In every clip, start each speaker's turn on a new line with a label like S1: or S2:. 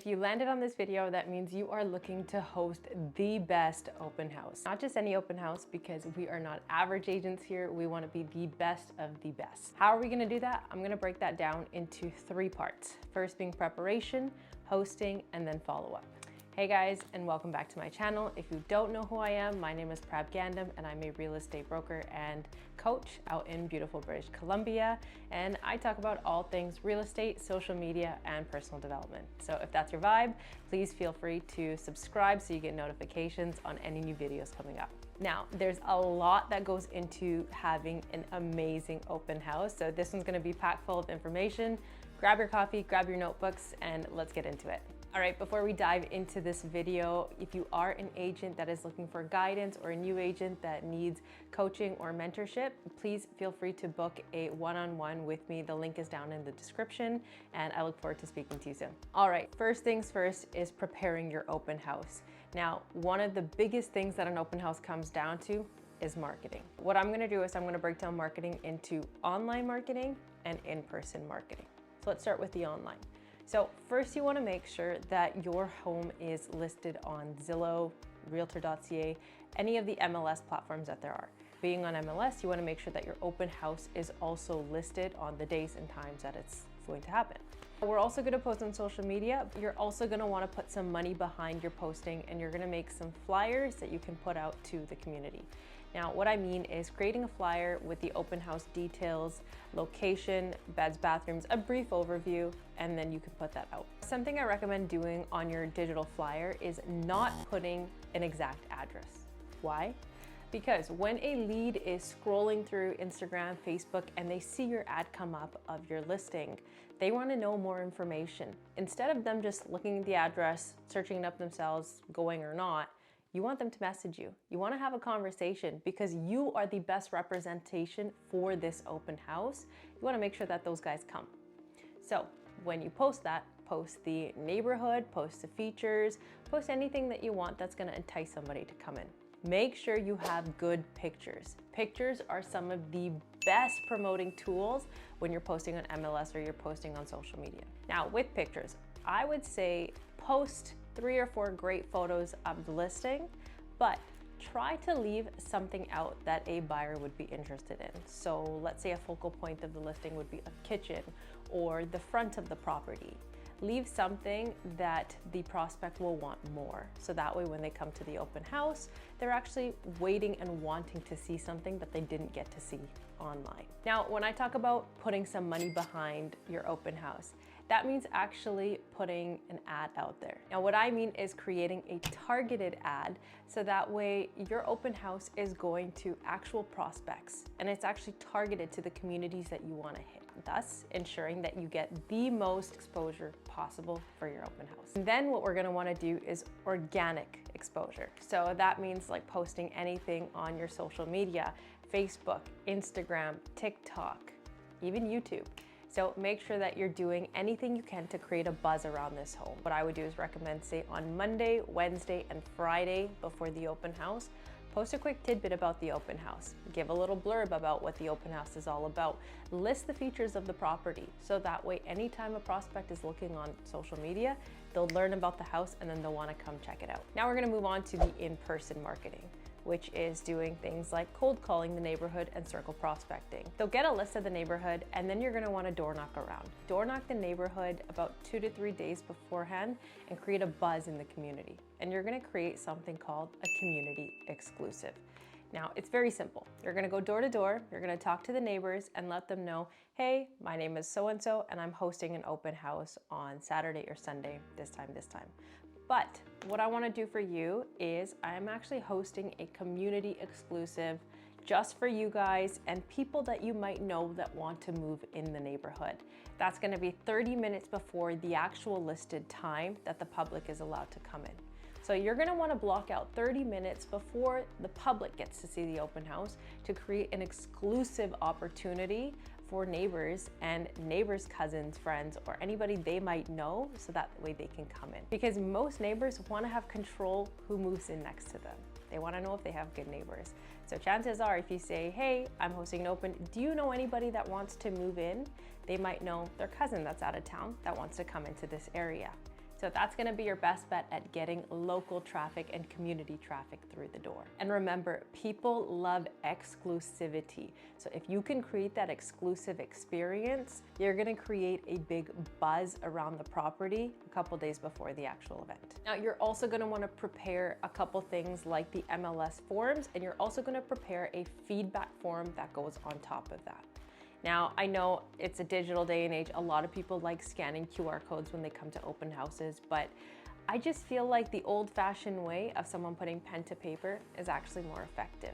S1: If you landed on this video, that means you are looking to host the best open house. Not just any open house, because we are not average agents here. We want to be the best of the best. How are we going to do that? I'm going to break that down into 3 parts. First being preparation, hosting, and then follow-up. Hey guys, and welcome back to my channel. If you don't know who I am, my name is Prab Gandam, and I'm a real estate broker and coach out in beautiful British Columbia. And I talk about all things real estate, social media, and personal development. So if that's your vibe, please feel free to subscribe so you get notifications on any new videos coming up. Now, there's a lot that goes into having an amazing open house. So this one's gonna be packed full of information. Grab your coffee, grab your notebooks, and let's get into it. All right, before we dive into this video, if you are an agent that is looking for guidance or a new agent that needs coaching or mentorship, please feel free to book a one-on-one with me. The link is down in the description, and I look forward to speaking to you soon. All right, first things first is preparing your open house. Now, one of the biggest things that an open house comes down to is marketing. What I'm gonna do is I'm gonna break down marketing into online marketing and in-person marketing. So let's start with the online. So first you wanna make sure that your home is listed on Zillow, Realtor.ca, any of the MLS platforms that there are. Being on MLS, you wanna make sure that your open house is also listed on the days and times that it's going to happen. We're also gonna post on social media. You're also gonna wanna put some money behind your posting, and you're gonna make some flyers that you can put out to the community. Now, what I mean is creating a flyer with the open house details, location, beds, bathrooms, a brief overview, and then you can put that out. Something I recommend doing on your digital flyer is not putting an exact address. Why? Because when a lead is scrolling through Instagram, Facebook, and they see your ad come up of your listing, they want to know more information. Instead of them just looking at the address, searching it up themselves, going or not, you want them to message you. You want to have a conversation because you are the best representation for this open house. You want to make sure that those guys come. So when you post that, post the neighborhood, post the features, post anything that you want that's going to entice somebody to come in. Make sure you have good pictures. Pictures are some of the best promoting tools when you're posting on MLS or you're posting on social media. Now with pictures, I would say post 3 or 4 great photos of the listing, but try to leave something out that a buyer would be interested in. So let's say a focal point of the listing would be a kitchen or the front of the property. Leave something that the prospect will want more. So that way when they come to the open house, they're actually waiting and wanting to see something that they didn't get to see online. Now, when I talk about putting some money behind your open house, that means actually putting an ad out there. Now, what I mean is creating a targeted ad so that way your open house is going to actual prospects and it's actually targeted to the communities that you want to hit, thus ensuring that you get the most exposure possible for your open house. And then what we're going to want to do is organic exposure. So that means like posting anything on your social media, Facebook, Instagram, TikTok, even YouTube. So make sure that you're doing anything you can to create a buzz around this home. What I would do is recommend, say, on Monday, Wednesday, and Friday before the open house, post a quick tidbit about the open house. Give a little blurb about what the open house is all about. List the features of the property. So that way, anytime a prospect is looking on social media, they'll learn about the house and then they'll want to come check it out. Now we're going to move on to the in-person marketing, which is doing things like cold calling the neighborhood and circle prospecting. So get a list of the neighborhood, and then you're gonna wanna door knock around. Door knock the neighborhood about 2 to 3 days beforehand and create a buzz in the community. And you're gonna create something called a community exclusive. Now, it's very simple. You're gonna go door to door, you're gonna talk to the neighbors and let them know, hey, my name is so-and-so, and I'm hosting an open house on Saturday or Sunday, this time. But what I want to do for you is I'm actually hosting a community exclusive just for you guys and people that you might know that want to move in the neighborhood. That's going to be 30 minutes before the actual listed time that the public is allowed to come in. So you're going to want to block out 30 minutes before the public gets to see the open house to create an exclusive opportunity for neighbors and neighbors' cousins, friends, or anybody they might know, so that way they can come in. Because most neighbors want to have control who moves in next to them. They want to know if they have good neighbors. So chances are if you say, hey, I'm hosting an open, do you know anybody that wants to move in? They might know their cousin that's out of town that wants to come into this area. So that's gonna be your best bet at getting local traffic and community traffic through the door. And remember, people love exclusivity. So if you can create that exclusive experience, you're gonna create a big buzz around the property a couple days before the actual event. Now, you're also gonna wanna prepare a couple things like the MLS forms, and you're also gonna prepare a feedback form that goes on top of that. Now, I know it's a digital day and age. A lot of people like scanning QR codes when they come to open houses, but I just feel like the old-fashioned way of someone putting pen to paper is actually more effective.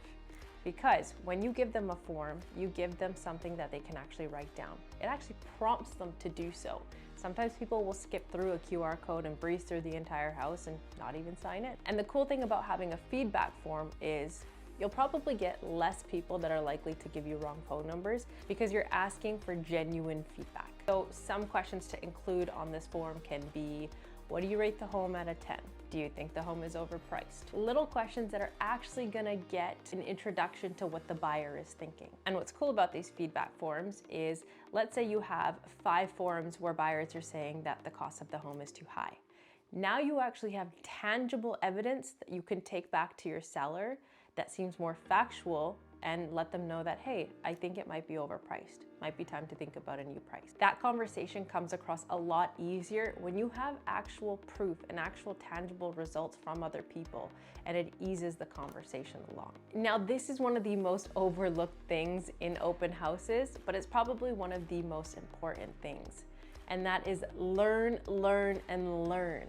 S1: Because when you give them a form, you give them something that they can actually write down. It actually prompts them to do so. Sometimes people will skip through a QR code and breeze through the entire house and not even sign it. And the cool thing about having a feedback form is you'll probably get less people that are likely to give you wrong phone numbers because you're asking for genuine feedback. So some questions to include on this form can be, what do you rate the home out of 10? Do you think the home is overpriced? Little questions that are actually gonna get an introduction to what the buyer is thinking. And what's cool about these feedback forms is, let's say you have 5 forms where buyers are saying that the cost of the home is too high. Now you actually have tangible evidence that you can take back to your seller that seems more factual and let them know that, hey, I think it might be overpriced. Might be time to think about a new price. That conversation comes across a lot easier when you have actual proof and actual tangible results from other people, and it eases the conversation along. Now, this is one of the most overlooked things in open houses, but it's probably one of the most important things. And that is learn, learn, and learn.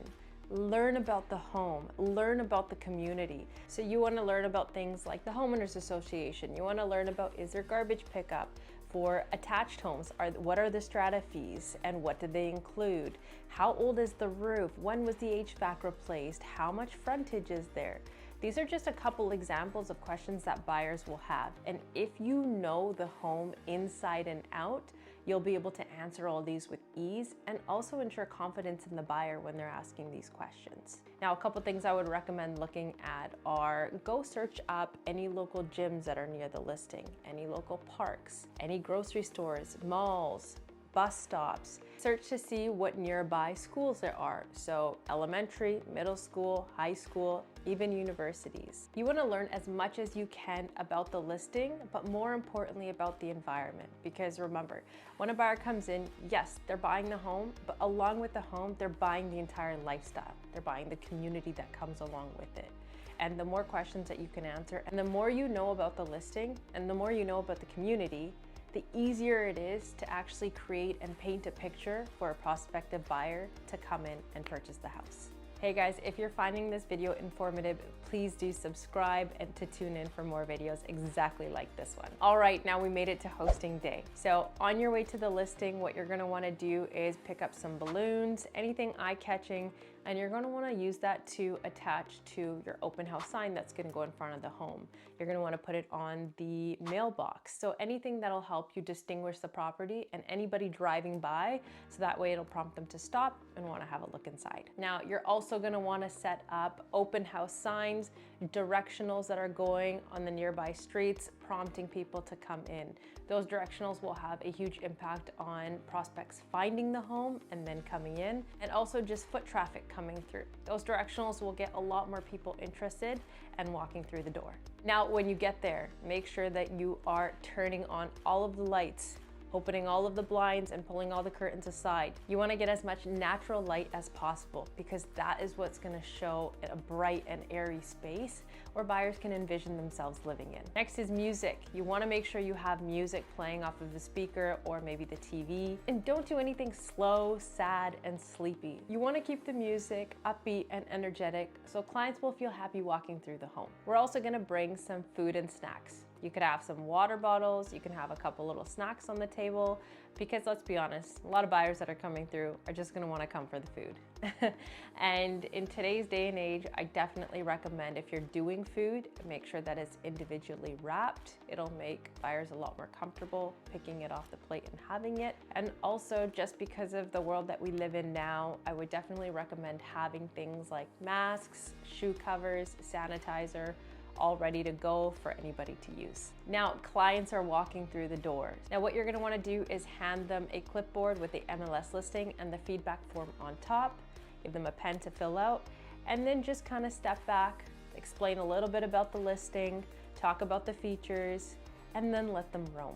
S1: Learn about the home, learn about the community. So you wanna learn about things like the homeowners association. You wanna learn about, is there garbage pickup? For attached homes, what are the strata fees and what do they include? How old is the roof? When was the HVAC replaced? How much frontage is there? These are just a couple examples of questions that buyers will have. And if you know the home inside and out, you'll be able to answer all these with ease and also ensure confidence in the buyer when they're asking these questions. Now, a couple things I would recommend looking at are, go search up any local gyms that are near the listing, any local parks, any grocery stores, malls, bus stops. Search to see what nearby schools there are. So elementary, middle school, high school, even universities. You want to learn as much as you can about the listing, but more importantly about the environment. Because remember, when a buyer comes in, yes, they're buying the home, but along with the home, they're buying the entire lifestyle. They're buying the community that comes along with it. And the more questions that you can answer, and the more you know about the listing, and the more you know about the community, the easier it is to actually create and paint a picture for a prospective buyer to come in and purchase the house. Hey guys, if you're finding this video informative, please do subscribe and to tune in for more videos exactly like this one. All right, now we made it to hosting day. So on your way to the listing, what you're gonna wanna do is pick up some balloons, anything eye-catching, and you're gonna wanna use that to attach to your open house sign that's gonna go in front of the home. You're gonna wanna put it on the mailbox. So anything that'll help you distinguish the property and anybody driving by, so that way it'll prompt them to stop and wanna have a look inside. Now, you're also gonna wanna set up open house signs, directionals that are going on the nearby streets, prompting people to come in. Those directionals will have a huge impact on prospects finding the home and then coming in, and also just foot traffic coming through. Those directionals will get a lot more people interested and walking through the door. Now, when you get there, make sure that you are turning on all of the lights, opening all of the blinds and pulling all the curtains aside. You want to get as much natural light as possible because that is what's going to show a bright and airy space where buyers can envision themselves living in. Next is music. You want to make sure you have music playing off of the speaker or maybe the TV. And don't do anything slow, sad, and sleepy. You want to keep the music upbeat and energetic so clients will feel happy walking through the home. We're also going to bring some food and snacks. You could have some water bottles, you can have a couple little snacks on the table, because let's be honest, a lot of buyers that are coming through are just gonna wanna come for the food. And in today's day and age, I definitely recommend if you're doing food, make sure that it's individually wrapped. It'll make buyers a lot more comfortable picking it off the plate and having it. And also, just because of the world that we live in now, I would definitely recommend having things like masks, shoe covers, sanitizer, all ready to go for anybody to use. Now, clients are walking through the doors. Now, what you're gonna wanna do is hand them a clipboard with the MLS listing and the feedback form on top. give them a pen to fill out, and then just kind of step back, explain a little bit about the listing, talk about the features, and then let them roam.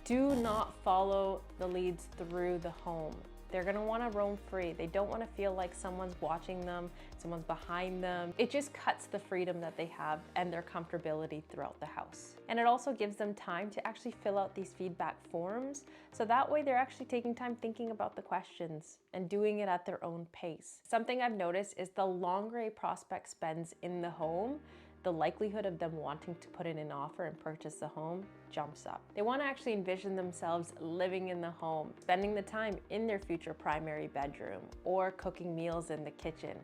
S1: Do not follow the leads through the home. They're gonna wanna roam free. They don't wanna feel like someone's watching them, someone's behind them. It just cuts the freedom that they have and their comfortability throughout the house. And it also gives them time to actually fill out these feedback forms, so that way they're actually taking time thinking about the questions and doing it at their own pace. Something I've noticed is the longer a prospect spends in the home, the likelihood of them wanting to put in an offer and purchase the home jumps up. They want to actually envision themselves living in the home, spending the time in their future primary bedroom or cooking meals in the kitchen.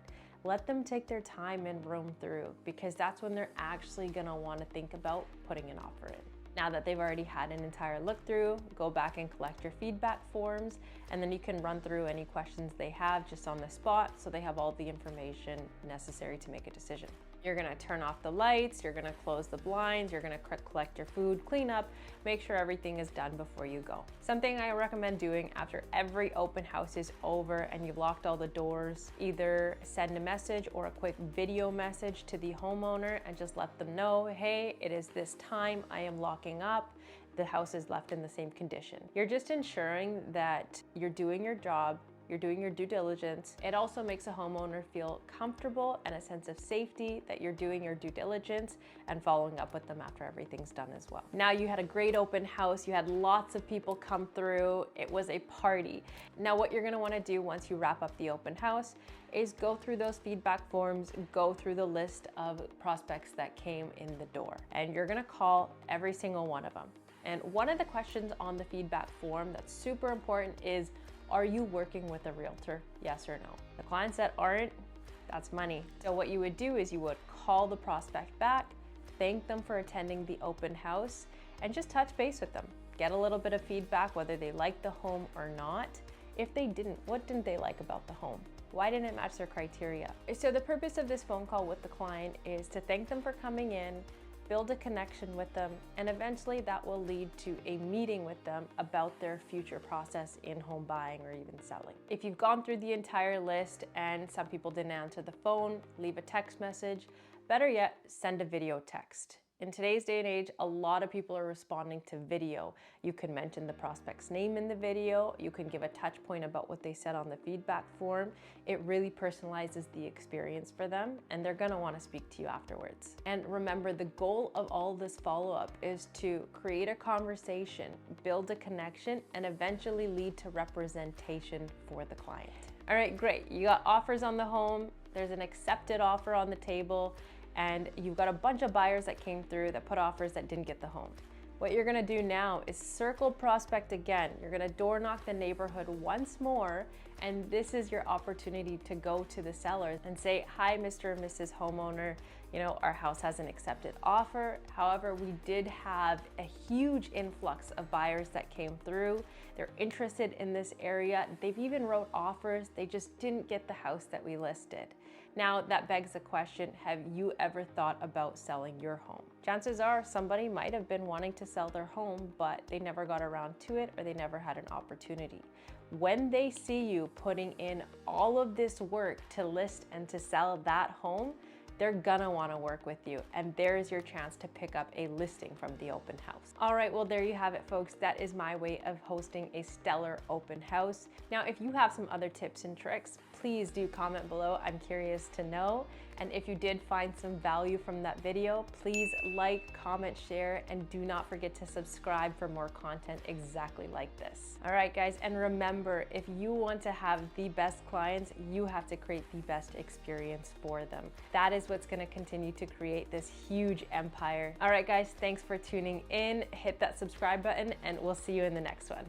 S1: Let them take their time and roam through, because that's when they're actually going to want to think about putting an offer in. Now that they've already had an entire look through, go back and collect your feedback forms, and then you can run through any questions they have just on the spot, so they have all the information necessary to make a decision. You're gonna turn off the lights, you're gonna close the blinds, you're gonna collect your food, clean up, make sure everything is done before you go. Something I recommend doing after every open house is over and you've locked all the doors, either send a message or a quick video message to the homeowner and just let them know, hey, it is this time, I am locking up, the house is left in the same condition. You're just ensuring that you're doing your job, you're doing your due diligence. It also makes a homeowner feel comfortable and a sense of safety that you're doing your due diligence and following up with them after everything's done as well. Now, you had a great open house, you had lots of people come through, it was a party. Now, what you're gonna wanna do once you wrap up the open house is go through those feedback forms, go through the list of prospects that came in the door, and you're gonna call every single one of them. And one of the questions on the feedback form that's super important is, are you working with a realtor? Yes or no? The clients that aren't, that's money. So what you would do is you would call the prospect back, thank them for attending the open house, and just touch base with them. Get a little bit of feedback, whether they liked the home or not. If they didn't, what didn't they like about the home? Why didn't it match their criteria? So the purpose of this phone call with the client is to thank them for coming in, build a connection with them, and eventually that will lead to a meeting with them about their future process in home buying or even selling. If you've gone through the entire list and some people didn't answer the phone, leave a text message. Better yet, send a video text. In today's day and age, a lot of people are responding to video. You can mention the prospect's name in the video. You can give a touch point about what they said on the feedback form. It really personalizes the experience for them, and they're gonna wanna speak to you afterwards. And remember, the goal of all this follow-up is to create a conversation, build a connection, and eventually lead to representation for the client. All right, great. You got offers on the home. There's an accepted offer on the table, and you've got a bunch of buyers that came through that put offers that didn't get the home. What you're gonna do now is circle prospect again. You're gonna door knock the neighborhood once more, and this is your opportunity to go to the seller and say, hi, Mr. and Mrs. Homeowner, you know, our house has an accepted offer. However, we did have a huge influx of buyers that came through. They're interested in this area. They've even wrote offers. They just didn't get the house that we listed. Now, that begs the question, have you ever thought about selling your home? Chances are somebody might have been wanting to sell their home, but they never got around to it or they never had an opportunity. When they see you putting in all of this work to list and to sell that home, they're gonna wanna work with you, and there's your chance to pick up a listing from the open house. All right, well, there you have it, folks. That is my way of hosting a stellar open house. Now, if you have some other tips and tricks, please do comment below. I'm curious to know. And if you did find some value from that video, please like, comment, share, and do not forget to subscribe for more content exactly like this. All right, guys, and remember, if you want to have the best clients, you have to create the best experience for them. That is what's gonna continue to create this huge empire. All right, guys, thanks for tuning in. Hit that subscribe button, and we'll see you in the next one.